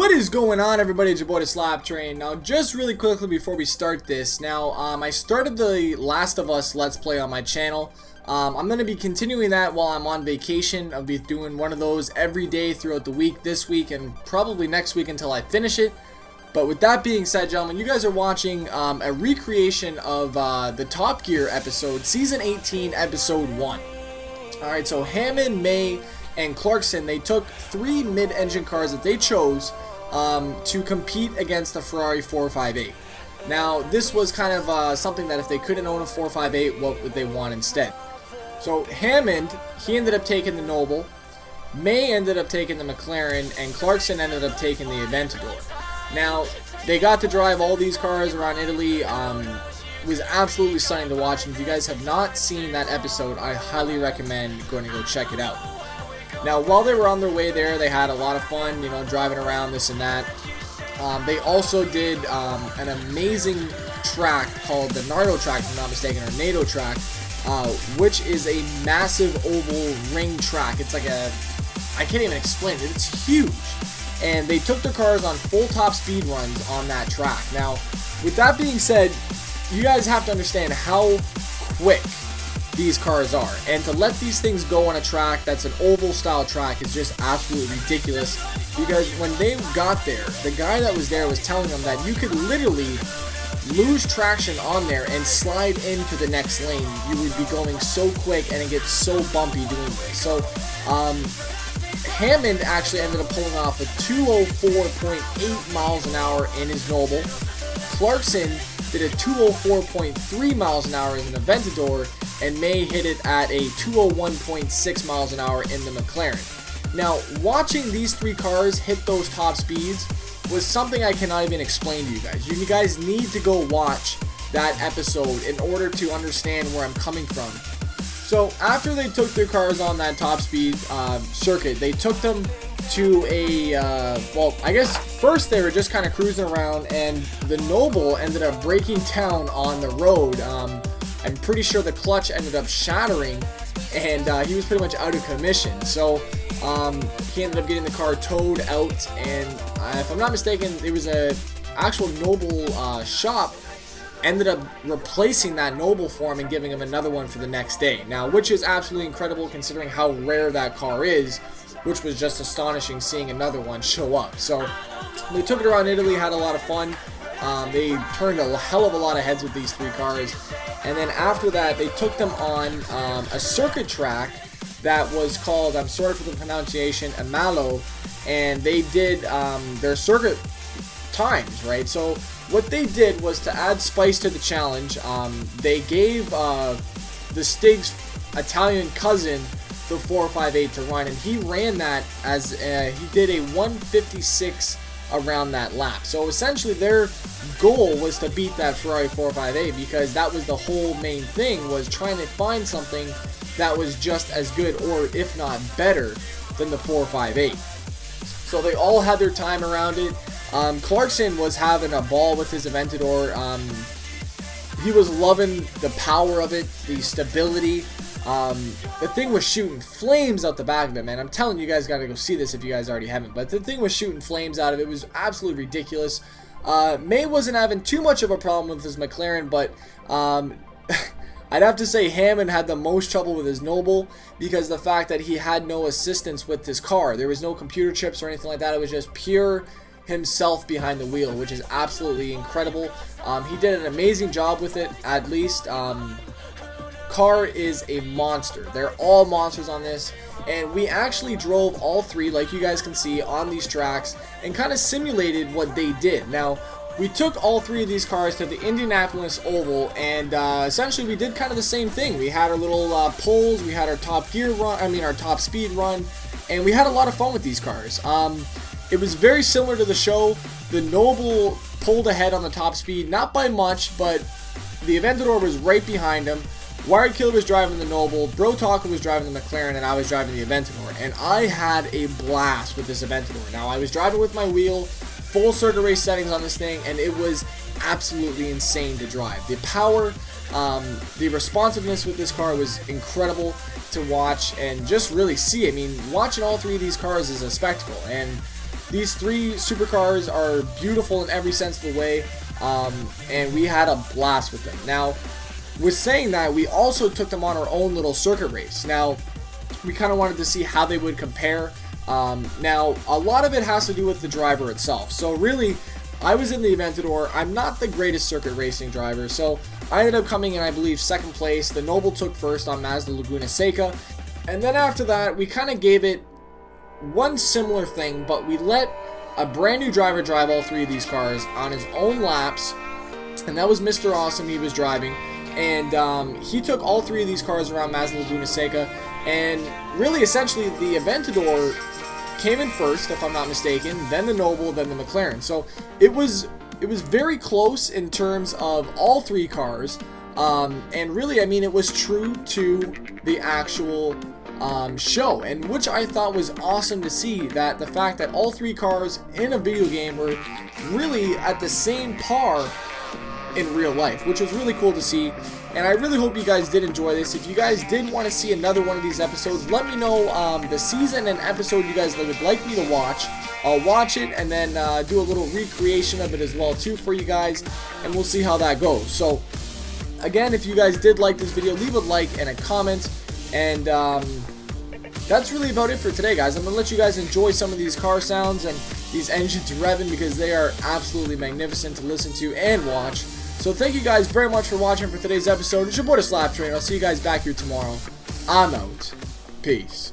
What is going on, everybody? It's your boy the SLAPTrain. Now, just really quickly before we start this, I started the Last of Us Let's Play on my channel. I'm going to be continuing that while I'm on vacation. I'll be doing one of those every day throughout the week, this week, and probably next week until I finish it. But with that being said, gentlemen, you guys are watching a recreation of the Top Gear episode, Season 18, Episode 1. Alright, so Hammond, May, and Clarkson, they took 3 mid-engine cars that they chose to compete against the Ferrari 458. Now, this was kind of something that if they couldn't own a 458, what would they want instead? So Hammond, he ended up taking the Noble, May ended up taking the McLaren, and Clarkson ended up taking the Aventador. Now, they got to drive all these cars around Italy. It was absolutely stunning to watch, and if you guys have not seen that episode, I highly recommend going to go check it out. Now, while they were on their way there, they had a lot of fun, you know, driving around, this and that. They also did an amazing track called the Nardo track, if I'm not mistaken, or NATO track, which is a massive oval ring track. It's like I can't even explain it, it's huge. And they took their cars on full top speed runs on that track. Now, with that being said, you guys have to understand how quick these cars are, and to let these things go on a track that's an oval style track is just absolutely ridiculous, because when they got there, the guy that was there was telling them that you could literally lose traction on there and slide into the next lane. You would be going so quick and it gets so bumpy doing this. So Hammond actually ended up pulling off a 204.8 miles an hour in his Noble. Clarkson did a 204.3 miles an hour in the Aventador, and May hit it at a 201.6 miles an hour in the McLaren. Now, watching these three cars hit those top speeds was something I cannot even explain to you guys. You guys need to go watch that episode in order to understand where I'm coming from. So, after they took their cars on that top speed circuit, they took them to a, well, I guess first they were just kind of cruising around, and the Noble ended up breaking down on the road. I'm pretty sure the clutch ended up shattering, and he was pretty much out of commission. So he ended up getting the car towed out, and if I'm not mistaken, it was a actual Noble shop ended up replacing that Noble for him and giving him another one for the next day. Now, which is absolutely incredible considering how rare that car is, which was just astonishing seeing another one show up. So they took it around Italy, had a lot of fun. They turned a hell of a lot of heads with these three cars. And then after that, they took them on a circuit track that was called, I'm sorry for the pronunciation, Amalo. And they did their circuit times, right? So what they did was to add spice to the challenge. They gave the Stig's Italian cousin the 458 to run, and he ran that as he did a 156 around that lap. So essentially their goal was to beat that Ferrari 458, because that was the whole main thing, was trying to find something that was just as good, or if not better, than the 458. So they all had their time around it. Clarkson was having a ball with his Aventador. He was loving the power of it, the stability. The thing was shooting flames out the back of it, man. I'm telling you, guys gotta go see this if you guys already haven't. But the thing was shooting flames out of it. It was absolutely ridiculous. May wasn't having too much of a problem with his McLaren, but I'd have to say Hammond had the most trouble with his Noble, because the fact that he had no assistance with his car. There was no computer chips or anything like that. It was just pure himself behind the wheel, which is absolutely incredible. He did an amazing job with it, at least. Car is a monster. They're all monsters on this, and we actually drove all three, like you guys can see, on these tracks and kind of simulated what they did. Now, we took all three of these cars to the Indianapolis Oval, and essentially we did kind of the same thing. We had our little pulls, we had our top gear run, our top speed run, and we had a lot of fun with these cars. It was very similar to the show. The Noble pulled ahead on the top speed, not by much, but the Aventador was right behind him. Wired Killer was driving the Noble, Bro Talker was driving the McLaren, and I was driving the Aventador. And I had a blast with this Aventador. Now, I was driving with my wheel, full circuit race settings on this thing, and it was absolutely insane to drive. The power, the responsiveness with this car was incredible to watch and just really see. I mean, watching all three of these cars is a spectacle. And these three supercars are beautiful in every sense of the way, and we had a blast with them. Now, with saying that, we also took them on our own little circuit race. Now, we kind of wanted to see how they would compare. Now, a lot of it has to do with the driver itself. So really, I was in the Aventador. I'm not the greatest circuit racing driver, so I ended up coming in, I believe, second place. The Noble took first on Mazda Laguna Seca. And then after that, we kind of gave it one similar thing, but we let a brand new driver drive all three of these cars on his own laps. And that was Mr. Awesome. He was driving. And he took all three of these cars around Mazda Laguna Seca. And really, essentially, the Aventador came in first, if I'm not mistaken, then the Noble, then the McLaren. So it was very close in terms of all three cars, and really, I mean, it was true to the actual show, and which I thought was awesome to see, that the fact that all three cars in a video game were really at the same par in real life, which was really cool to see. And I really hope you guys did enjoy this. If you guys did want to see another one of these episodes, let me know the season and episode you guys would like me to watch. I'll watch it and then do a little recreation of it as well too for you guys, and we'll see how that goes. So again, if you guys did like this video, leave a like and a comment, and that's really about it for today, guys. I'm gonna let you guys enjoy some of these car sounds and these engines revving, because they are absolutely magnificent to listen to and watch. So thank you guys very much for watching for today's episode. It's your boy, the SLAPTrain. I'll see you guys back here tomorrow. I'm out. Peace.